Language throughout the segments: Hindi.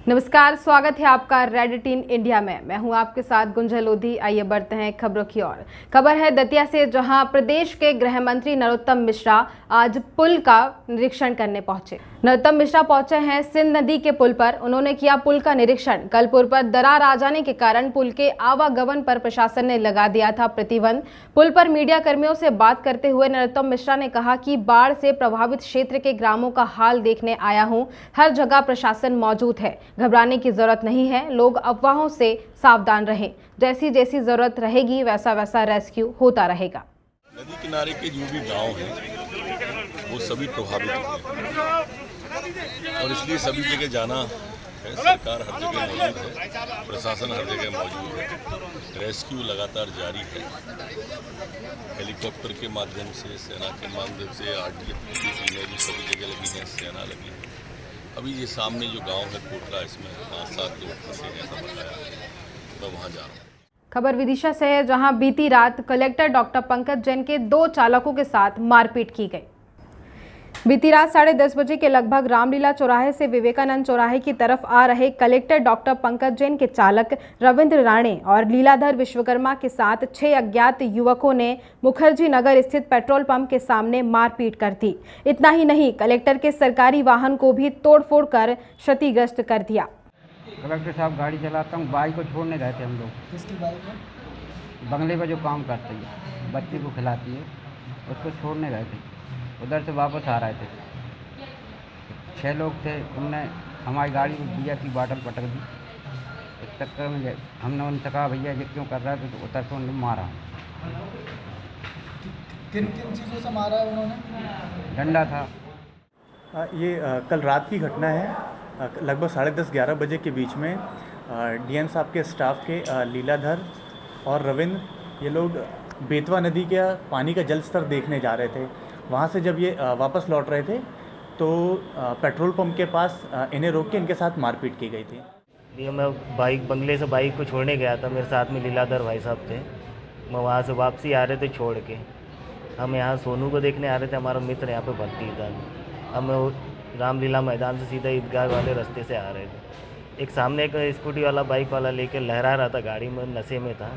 नमस्कार, स्वागत है आपका रेड 18 इंडिया में। मैं हूं आपके साथ गुंजन लोधी। आइए बढ़ते हैं खबरों की ओर। खबर है दतिया से, जहां प्रदेश के गृह मंत्री नरोत्तम मिश्रा आज पुल का निरीक्षण करने पहुंचे। नरोत्तम मिश्रा पहुंचे हैं सिंध नदी के पुल पर। उन्होंने किया पुल का निरीक्षण। कल पुल पर दरार आ जाने के कारण पुल के आवागमन पर प्रशासन ने लगा दिया था प्रतिबंध। पुल पर मीडिया कर्मियों से बात करते हुए नरोत्तम मिश्रा ने कहा कि बाढ़ से प्रभावित क्षेत्र के ग्रामों का हाल देखने आया हूं। हर जगह प्रशासन मौजूद है, घबराने की जरूरत नहीं है। लोग अफवाहों से सावधान रहें। जैसी जैसी जरूरत रहेगी वैसा वैसा रेस्क्यू होता रहेगा। नदी किनारे के जो भी गांव हैं वो सभी प्रभावित हुए और इसलिए सभी जगह जाना है। सरकार हर जगह मौजूद है, प्रशासन हर जगह मौजूद है। रेस्क्यू लगातार जारी है। हेलीकॉप्टर के माध्यम से, सेना के माध्यम से, आरडीएफ की टीमें भी सभी जगह लगी हैं, सेना लगी है। अभी ये सामने जो गांव है कोटला, इसमें 5-7 लोग फंसे हैं, ऐसा बताया है। मैं वहाँ जा रहा हूँ। खबर विदिशा से है, जहां बीती रात कलेक्टर डॉक्टर पंकज जैन के 2 चालकों के साथ मारपीट की गई। बीती रात 10:30 बजे के लगभग रामलीला चौराहे से विवेकानंद चौराहे की तरफ आ रहे कलेक्टर डॉक्टर पंकज जैन के चालक रविंद्र राणे और लीलाधर विश्वकर्मा के साथ 6 अज्ञात युवकों ने मुखर्जी नगर स्थित पेट्रोल पंप के सामने मारपीट कर दी। इतना ही नहीं, कलेक्टर के सरकारी वाहन को भी तोड़फोड़ कर क्षतिग्रस्त कर दिया। कलेक्टर साहब, गाड़ी चलाता हूँ, बाइक को छोड़ने गए थे हम लोग। किसकी बाइक है? बंगले में जो काम करती है, बच्चे को खिलाती है, उसको छोड़ने गए थे। उधर से वापस आ रहे थे। 6 लोग थे, उनने हमारी गाड़ी में बियर की बाटल पटक दी। इस चक्कर में हमने उनसे कहा, भैया ये क्यों कर रहा है, तो उतर से उन्होंने मारा। किन किन चीज़ों से मारा है उन्होंने? डंडा था। ये कल रात की घटना है। लगभग 10:30-11 बजे के बीच में डीएम साहब के स्टाफ के लीलाधर और रविंद्र, ये लोग बेतवा नदी के पानी का जल स्तर देखने जा रहे थे। वहाँ से जब ये वापस लौट रहे थे तो पेट्रोल पंप के पास इन्हें रोक के इनके साथ मारपीट की गई थी। ये मैं बंगले से बाइक को छोड़ने गया था। मेरे साथ में लीलाधर भाई साहब थे। मैं वहाँ से वापसी आ रहे थे छोड़ के। हम यहाँ सोनू को देखने आ रहे थे, हमारा मित्र यहाँ पे भर्ती था। हम रामलीला मैदान से सीधा ईदगाह वाले रास्ते से आ रहे थे। एक सामने एक स्कूटी वाला बाइक वाला लेके लहरा रहा था, गाड़ी में नशे में था।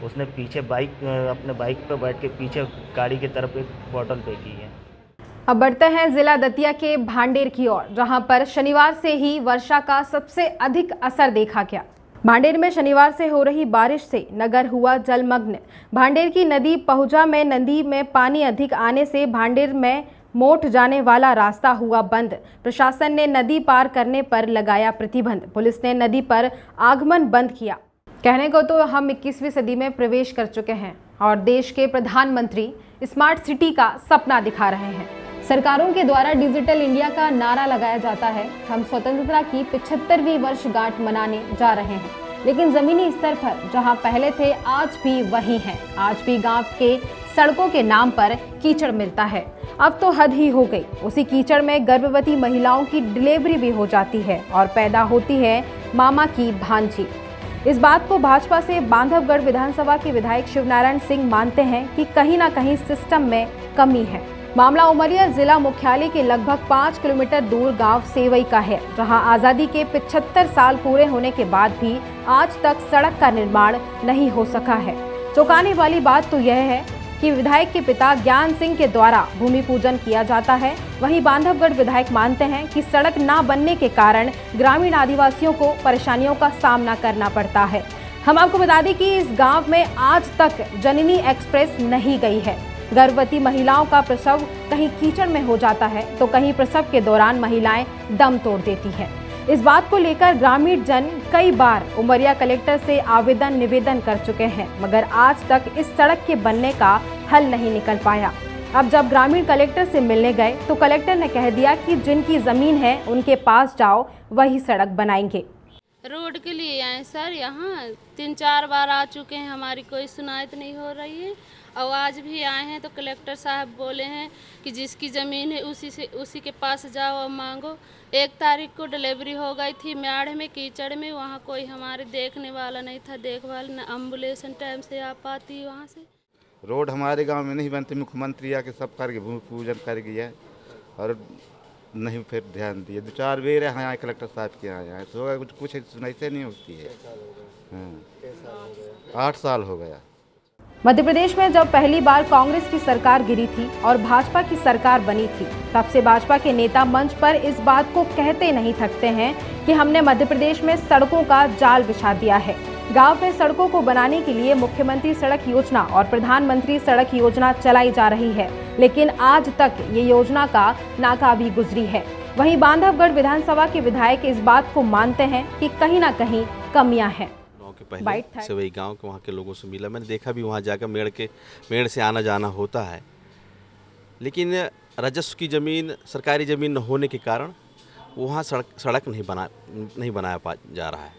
उसने पीछे अपने बाइक पर बैठ के पीछे गाड़ी की तरफ एक बोतल फेंकी है। अब बढ़ते हैं जिला दतिया के भांडेर की ओर, जहां पर शनिवार से ही वर्षा का सबसे अधिक असर देखा गया। भांडेर में शनिवार से हो रही बारिश से नगर हुआ जलमग्न। भांडेर की नदी पहुजा में नदी में पानी अधिक आने से भांडेर में मोट जाने वाला रास्ता हुआ बंद। प्रशासन ने नदी पार करने पर लगाया प्रतिबंध। पुलिस ने नदी पर आगमन बंद किया। कहने को तो हम 21वीं सदी में प्रवेश कर चुके हैं और देश के प्रधानमंत्री स्मार्ट सिटी का सपना दिखा रहे हैं। सरकारों के द्वारा डिजिटल इंडिया का नारा लगाया जाता है। हम स्वतंत्रता की 75वीं वर्षगांठ मनाने जा रहे हैं, लेकिन जमीनी स्तर पर जहां पहले थे आज भी वही हैं। आज भी गांव के सड़कों के नाम पर कीचड़ मिलता है। अब तो हद ही हो गई। उसी कीचड़ में गर्भवती महिलाओं की डिलीवरी भी हो जाती है और पैदा होती है मामा की भांजी। इस बात को भाजपा से बांधवगढ़ विधानसभा के विधायक शिवनारायण सिंह मानते हैं कि कहीं ना कहीं सिस्टम में कमी है। मामला उमरिया जिला मुख्यालय के लगभग 5 किलोमीटर दूर गांव सेवई का है, जहां आज़ादी के 75 साल पूरे होने के बाद भी आज तक सड़क का निर्माण नहीं हो सका है। चौंकाने वाली बात तो यह है कि विधायक के पिता ज्ञान सिंह के द्वारा भूमि पूजन किया जाता है। वहीं बांधवगढ़ विधायक मानते हैं कि सड़क ना बनने के कारण ग्रामीण आदिवासियों को परेशानियों का सामना करना पड़ता है। हम आपको बता दें कि इस गांव में आज तक जननी एक्सप्रेस नहीं गई है। गर्भवती महिलाओं का प्रसव कहीं कीचड़ में हो जाता है तो कहीं प्रसव के दौरान महिलाएं दम तोड़ देती हैं। इस बात को लेकर ग्रामीण जन कई बार उमरिया कलेक्टर से आवेदन निवेदन कर चुके हैं, मगर आज तक इस सड़क के बनने का हल नहीं निकल पाया। अब जब ग्रामीण कलेक्टर से मिलने गए तो कलेक्टर ने कह दिया कि जिनकी जमीन है उनके पास जाओ, वही सड़क बनाएंगे। रोड के लिए आए सर, यहाँ 3-4 बार आ चुके हैं, हमारी कोई सुनायत नहीं हो रही है। और आज भी आए हैं तो कलेक्टर साहब बोले हैं कि जिसकी ज़मीन है उसी के पास जाओ और मांगो। 1 तारीख को डिलीवरी हो गई थी म्याड़ में कीचड़ में, वहाँ कोई हमारे देखने वाला नहीं था, देखभाल न एम्बुलेंस टाइम से आ पाती वहाँ से। रोड हमारे गांव में नहीं बनती, मुख्यमंत्री आके सब करके भूमि पूजन कर गया और नहीं फिर ध्यान दिए। 2-4 बेर यहाँ कलेक्टर साहब के यहाँ आए तो कुछ सुनते नहीं होती है। हाँ, 8 साल हो गया। मध्य प्रदेश में जब पहली बार कांग्रेस की सरकार गिरी थी और भाजपा की सरकार बनी थी, तब से भाजपा के नेता मंच पर इस बात को कहते नहीं थकते हैं कि हमने मध्य प्रदेश में सड़कों का जाल बिछा दिया है। गांव में सड़कों को बनाने के लिए मुख्यमंत्री सड़क योजना और प्रधानमंत्री सड़क योजना चलाई जा रही है, लेकिन आज तक ये योजना का नाकाबी गुजरी है। वहीं बांधवगढ़ विधानसभा के विधायक इस बात को मानते हैं कि कहीं ना कहीं कमियां हैं। के पहले सेवई गांव के वहाँ के लोगों से मिला, मैंने देखा भी वहाँ जाकर मेड़ से आना जाना होता है, लेकिन राजस्व की ज़मीन सरकारी ज़मीन न होने के कारण वहाँ सड़क नहीं बनाया जा रहा है।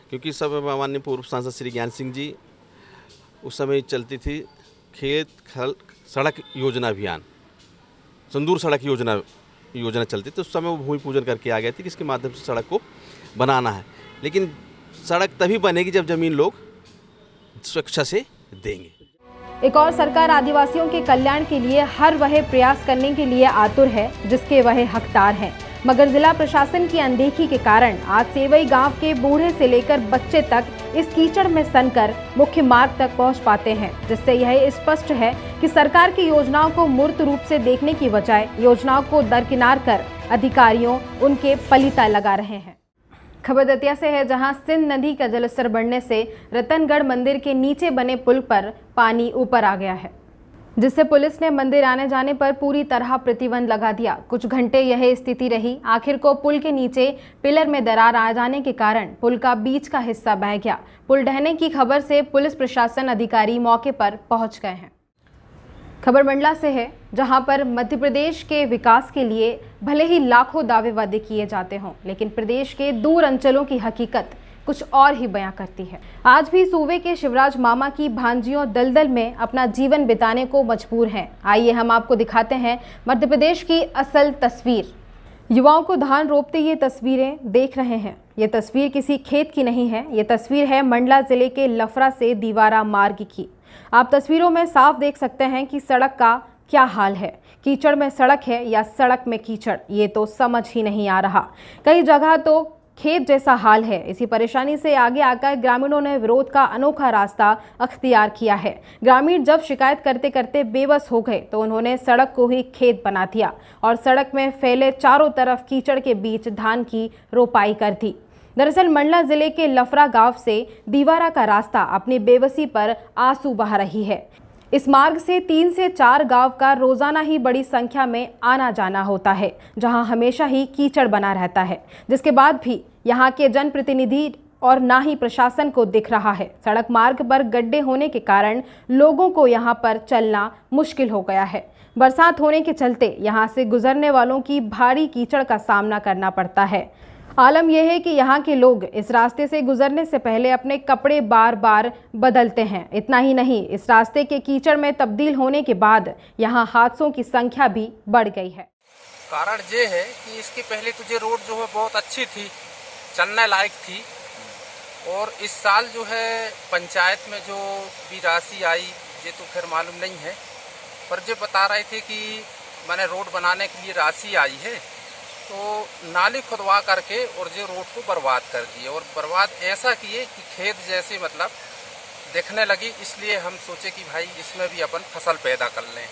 क्योंकि सब माननीय पूर्व सांसद श्री ज्ञान सिंह जी उस समय चलती थी खेत खल सड़क योजना अभियान, संदूर सड़क योजना चलती थी। उस समय वो भूमि पूजन करके आ गए थे कि इसके माध्यम से सड़क को बनाना है, लेकिन सड़क तभी बनेगी जब जमीन लोग स्वेच्छा से देंगे। एक और सरकार आदिवासियों के कल्याण के लिए हर वह प्रयास करने के लिए आतुर है जिसके वह हकदार हैं, मगर जिला प्रशासन की अनदेखी के कारण आज सेवई गांव के बूढ़े से लेकर बच्चे तक इस कीचड़ में सनकर मुख्य मार्ग तक पहुंच पाते हैं, जिससे यह स्पष्ट है कि सरकार की योजनाओं को मूर्त रूप से देखने की बजाय योजनाओं को दरकिनार कर अधिकारियों उनके पलीता लगा रहे हैं। खबर दतिया से है, जहां सिंध नदी का जलस्तर बढ़ने से रतनगढ़ मंदिर के नीचे बने पुल पर पानी ऊपर आ गया है, जिससे पुलिस ने मंदिर आने जाने पर पूरी तरह प्रतिबंध लगा दिया। कुछ घंटे यह स्थिति रही। आखिर को पुल के नीचे पिलर में दरार आ जाने के कारण पुल का बीच का हिस्सा बह गया। पुल ढहने की खबर से पुलिस प्रशासन अधिकारी मौके पर पहुंच गए हैं। खबर मंडला से है, जहां पर मध्य प्रदेश के विकास के लिए भले ही लाखों दावे वादे किए जाते हों, लेकिन प्रदेश के दूर अंचलों की हकीकत कुछ और ही बयां करती है। आज भी सूबे के शिवराज मामा की भांजियों दलदल में अपना जीवन बिताने को मजबूर हैं। आइए हम आपको दिखाते हैं मध्य प्रदेश की असल तस्वीर। युवाओं को धान रोपते ये तस्वीरें देख रहे हैं। ये तस्वीर किसी खेत की नहीं है, ये तस्वीर है मंडला जिले के लफरा से दीवारा मार्ग की। आप तस्वीरों में साफ देख सकते हैं कि सड़क का क्या हाल है। कीचड़ में सड़क है या सड़क में कीचड़, ये तो समझ ही नहीं आ रहा। कई जगह तो खेत जैसा हाल है। इसी परेशानी से आगे आकर ग्रामीणों ने विरोध का अनोखा रास्ता अख्तियार किया है। ग्रामीण जब शिकायत करते करते बेबस हो गए तो उन्होंने सड़क को ही खेत बना दिया और सड़क में फैले चारों तरफ कीचड़ के बीच धान की रोपाई कर दी। दरअसल मंडला जिले के लफरा गांव से दीवारा का रास्ता अपनी बेबसी पर आंसू बहा रही है। इस मार्ग से 3 से 4 गांव का रोजाना ही बड़ी संख्या में आना जाना होता है, जहां हमेशा ही कीचड़ बना रहता है, जिसके बाद भी यहां के जनप्रतिनिधि और ना ही प्रशासन को दिख रहा है। सड़क मार्ग पर गड्ढे होने के कारण लोगों को यहां पर चलना मुश्किल हो गया है। बरसात होने के चलते यहां से गुजरने वालों की भारी कीचड़ का सामना करना पड़ता है। आलम यह है कि यहाँ के लोग इस रास्ते से गुजरने से पहले अपने कपड़े बार बार बदलते हैं। इतना ही नहीं, इस रास्ते के कीचड़ में तब्दील होने के बाद यहाँ हादसों की संख्या भी बढ़ गई है। कारण ये है कि इसके पहले तो ये रोड जो है बहुत अच्छी थी, चलने लायक थी, और इस साल जो है पंचायत में जो भी राशि आई ये तो खैर मालूम नहीं है, पर जो बता रहे थे कि मैंने रोड बनाने के लिए राशि आई है, तो नाली खुदवा करके और ये रोड को बर्बाद कर दिए, और बर्बाद ऐसा किए कि खेत जैसे मतलब दिखने लगी। इसलिए हम सोचे कि भाई इसमें भी अपन फसल पैदा कर लें।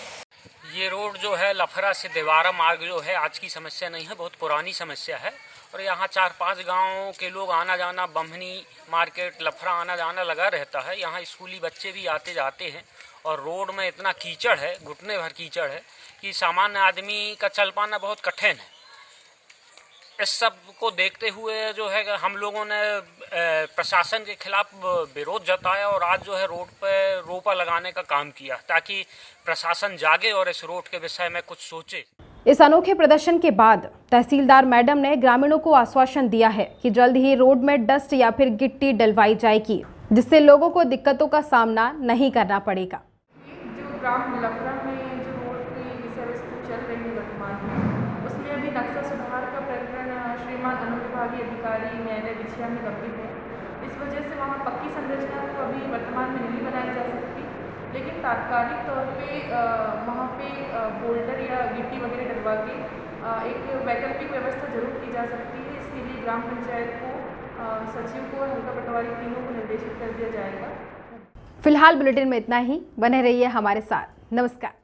ये रोड जो है लफरा से दीवारा मार्ग जो है आज की समस्या नहीं है, बहुत पुरानी समस्या है, और यहाँ 4-5 गाँव के लोग आना जाना, बम्हनी मार्केट लफरा आना जाना लगा रहता है। यहाँ स्कूली बच्चे भी आते जाते हैं, और रोड में इतना कीचड़ है, घुटने भर कीचड़ है कि सामान्य आदमी का चल पाना बहुत कठिन है। इस सब को देखते हुए जो है हम लोगों ने प्रशासन के खिलाफ विरोध जताया, और आज जो है रोड पे रोपा लगाने का काम किया ताकि प्रशासन जागे और इस रोड के विषय में कुछ सोचे। इस अनोखे प्रदर्शन के बाद तहसीलदार मैडम ने ग्रामीणों को आश्वासन दिया है कि जल्द ही रोड में डस्ट या फिर गिट्टी डलवाई जाएगी, जिससे लोगों को दिक्कतों का सामना नहीं करना पड़ेगा। जो ग्राम लफरा में जो रोड की विषय वस्तु चल रही है वर्तमान में, उसमें अभी नक्शा सुधार का प्रकरण श्रीमान अनुविभागीय अधिकारी न्यायालय विछिया में लंबित है। इस वजह से वहाँ पक्की संरचना तो अभी वर्तमान में नहीं बनाई जा सकती, लेकिन तात्कालिक तौर पे वहाँ पे बोल्डर या गिट्टी वगैरह डलवा के एक वैकल्पिक व्यवस्था जरूर की जा सकती है। इसके लिए ग्राम पंचायत को, सचिव को और हल्का पटवारी तीनों को निर्देशित कर दिया जाएगा। फिलहाल बुलेटिन में इतना ही। बने रहिए हमारे साथ। नमस्कार।